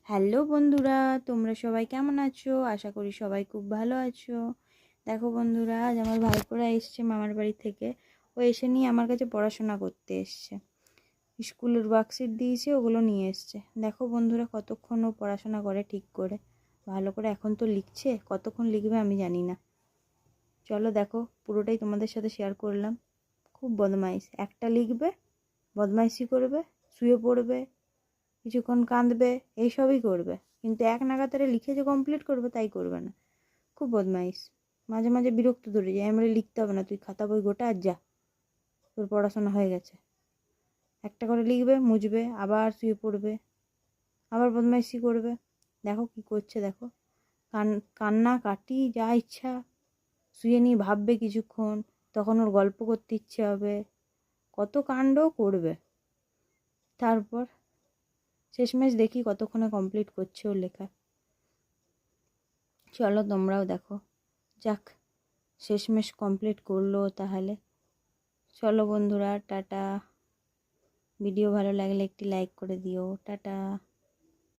Hello বন্ধুরা, তোমরা সবাই কেমন আছো? আশা করি সবাই খুব ভালো আছো। দেখো বন্ধুরা, আজ আমার ভাইপোরা এসছে মামার বাড়ি থেকে। ও এসে নিয়ে আমার কাছে পড়াশোনা করতে এসছে। স্কুলের ওয়ার্কশিট দিয়েছে, ওগুলো নিয়ে এসছে। দেখো বন্ধুরা, কতক্ষণ ও পড়াশোনা করে ঠিক করে, ভালো করে। এখন তো লিখছে, কতক্ষণ লিখবে আমি জানি না। চলো দেখো, পুরোটাই তোমাদের সাথে শেয়ার করলাম। খুব বদমাইশ, একটা লিখবে, বদমাইশি করবে, শুয়ে পড়বে, কিছুক্ষণ কাঁদবে, এইসবই করবে। কিন্তু এক নাগাতারে লিখে যে কমপ্লিট করবে তাই করবে না। খুব বদমাইশ। মাঝে মাঝে বিরক্ত ধরে যায়, আমরা লিখতে হবে না, তুই খাতা বই গোটা আর যা, তোর পড়াশোনা হয়ে গেছে। একটা করে লিখবে, মুছবে, আবার শুয়ে পড়বে, আবার বদমাইশি করবে। দেখো কি করছে, দেখো। কান্না কাটি যা ইচ্ছা। শুয়ে নিয়ে ভাববে কিছুক্ষণ, তখন ওর গল্প করতে ইচ্ছে হবে, কত কাণ্ড করবে। তারপর শেষমেশ দেখি কতক্ষণে কমপ্লিট করছে ওর লেখা। চলো তোমরাও দেখো। যাক, শেষমেশ কমপ্লিট করলো তাহলে। চলো বন্ধুরা, টাটা। ভিডিও ভালো লাগলে একটি লাইক করে দিও। টাটা।